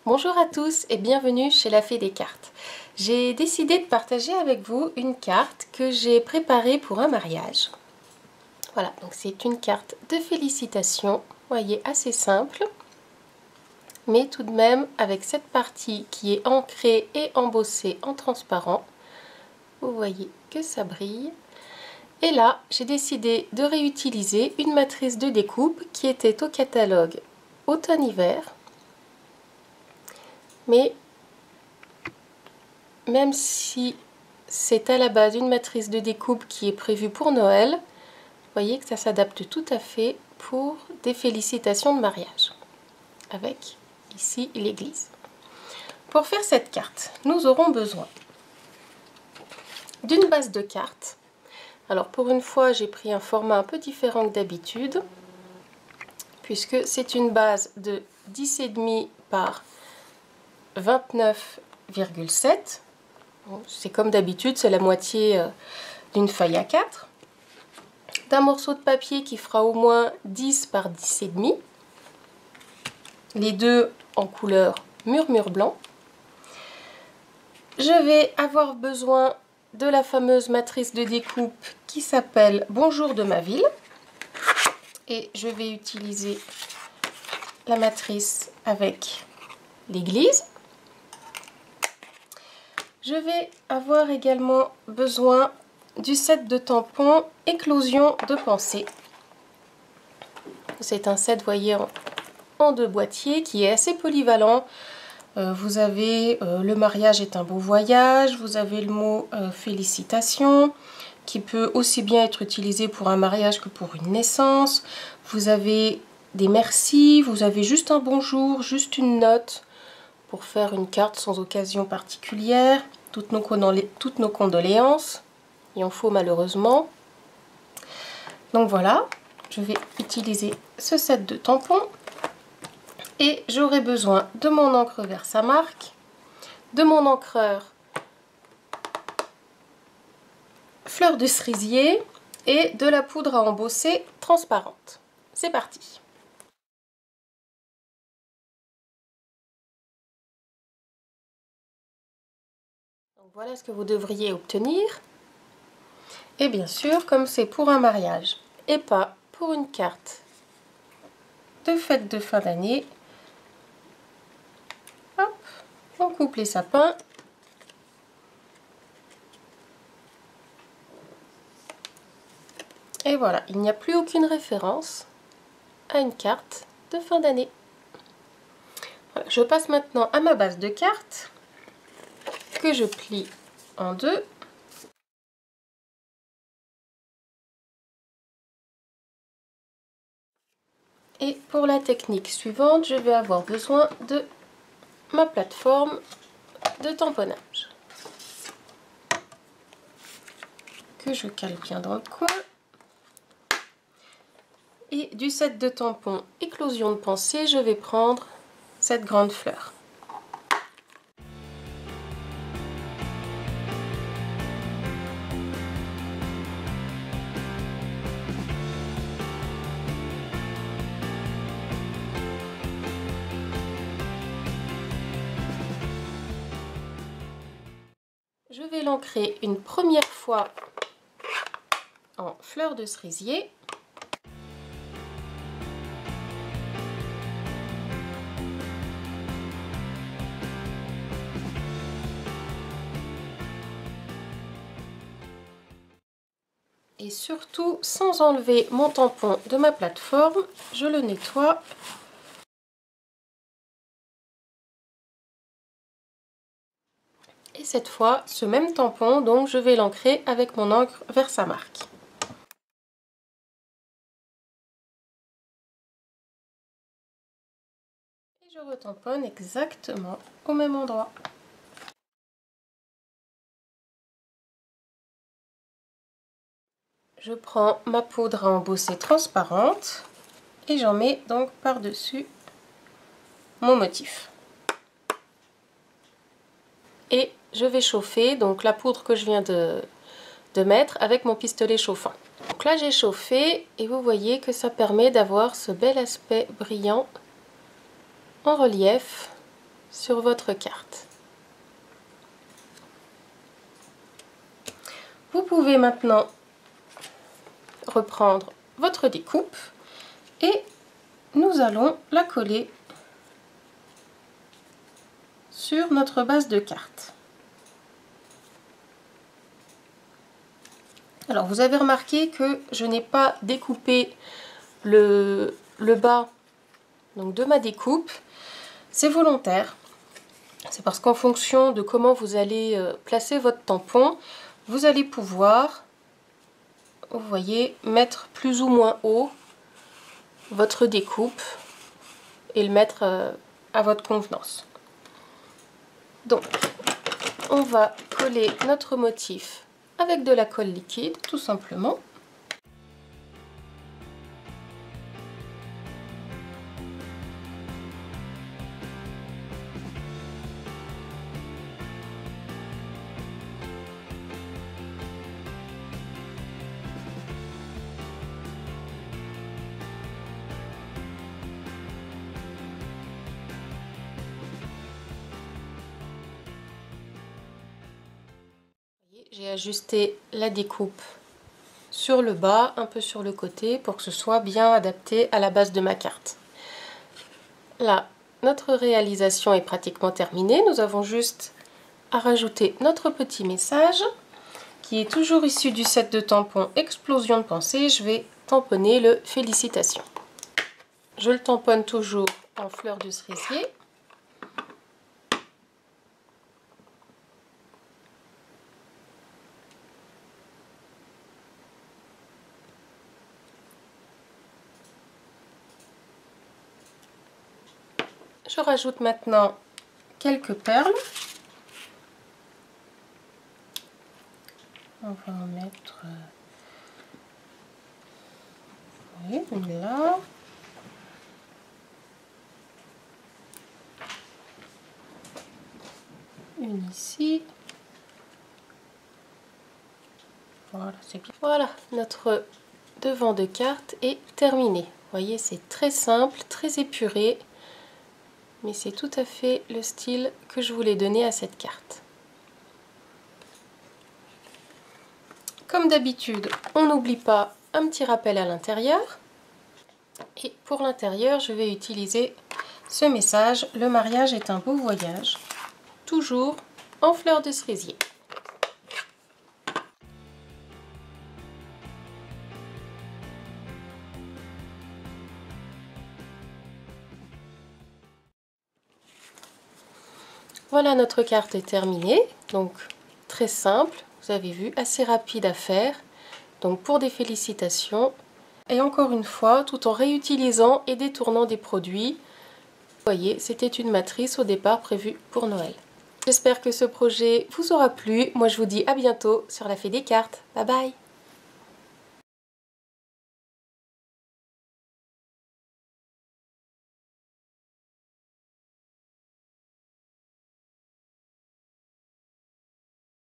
Bonjour à tous et bienvenue chez La Fée des Cartes. J'ai décidé de partager avec vous une carte que j'ai préparée pour un mariage. Voilà, donc c'est une carte de félicitations, vous voyez, assez simple, mais tout de même avec cette partie qui est ancrée et embossée en transparent. Vous voyez que ça brille. Et là, j'ai décidé de réutiliser une matrice de découpe qui était au catalogue automne-hiver. Mais même si c'est à la base une matrice de découpe qui est prévue pour Noël, vous voyez que ça s'adapte tout à fait pour des félicitations de mariage, avec ici l'église. Pour faire cette carte, nous aurons besoin d'une base de cartes. Alors pour une fois, j'ai pris un format un peu différent que d'habitude, puisque c'est une base de 10,5 par 29,7. C'est comme d'habitude, c'est la moitié d'une feuille A4. D'un morceau de papier qui fera au moins 10 par 10,5. Les deux en couleur murmure blanc. Je vais avoir besoin de la fameuse matrice de découpe qui s'appelle Bonjour de ma ville. Et je vais utiliser la matrice avec l'église. Je vais avoir également besoin du set de tampons Éclosion de pensée. C'est un set, vous voyez, en deux boîtiers qui est assez polyvalent. Vous avez le mariage est un beau voyage, vous avez le mot félicitations qui peut aussi bien être utilisé pour un mariage que pour une naissance. Vous avez des merci, vous avez juste un bonjour, juste une note pour faire une carte sans occasion particulière. Toutes nos condoléances, il en faut malheureusement. Donc voilà, je vais utiliser ce set de tampons et j'aurai besoin de mon encre Versamark, de mon encreur fleur de cerisier et de la poudre à embosser transparente. C'est parti! Donc voilà ce que vous devriez obtenir. Et bien sûr, comme c'est pour un mariage et pas pour une carte de fête de fin d'année, hop, on coupe les sapins. Et voilà, il n'y a plus aucune référence à une carte de fin d'année. Voilà, je passe maintenant à ma base de cartes que je plie en deux. Et pour la technique suivante, je vais avoir besoin de ma plateforme de tamponnage que je cale bien dans le coin et du set de tampons Éclosion de pensée, je vais prendre cette grande fleur. Je vais l'ancrer une première fois en fleur de cerisier. Et surtout, sans enlever mon tampon de ma plateforme, je le nettoie. Et cette fois, ce même tampon, donc je vais l'ancrer avec mon encre Versamark. Et je retamponne exactement au même endroit. Je prends ma poudre à embosser transparente et j'en mets donc par-dessus mon motif. Et je vais chauffer donc la poudre que je viens de mettre avec mon pistolet chauffant. Donc là j'ai chauffé et vous voyez que ça permet d'avoir ce bel aspect brillant en relief sur votre carte. Vous pouvez maintenant reprendre votre découpe et nous allons la coller sur notre base de carte. Alors vous avez remarqué que je n'ai pas découpé le bas donc de ma découpe, c'est volontaire. C'est parce qu'en fonction de comment vous allez placer votre tampon, vous allez pouvoir, vous voyez, mettre plus ou moins haut votre découpe et le mettre à votre convenance. Donc, on va coller notre motif avec de la colle liquide, tout simplement. J'ai ajusté la découpe sur le bas, un peu sur le côté, pour que ce soit bien adapté à la base de ma carte. Là, notre réalisation est pratiquement terminée. Nous avons juste à rajouter notre petit message, qui est toujours issu du set de tampons Explosion de pensée. Je vais tamponner le Félicitations. Je le tamponne toujours en fleur de cerisier. Je rajoute maintenant quelques perles. On va en mettre oui, une là. Une ici. Voilà, c'est bien. Voilà, notre devant de carte est terminé. Vous voyez, c'est très simple, très épuré. Mais c'est tout à fait le style que je voulais donner à cette carte. Comme d'habitude, on n'oublie pas un petit rappel à l'intérieur. Et pour l'intérieur, je vais utiliser ce message: le mariage est un beau voyage, toujours en fleur de cerisier. Voilà, notre carte est terminée, donc très simple, vous avez vu, assez rapide à faire, donc pour des félicitations. Et encore une fois, tout en réutilisant et détournant des produits. Vous voyez, c'était une matrice au départ prévue pour Noël. J'espère que ce projet vous aura plu. Moi, je vous dis à bientôt sur la Fée des cartes. Bye bye!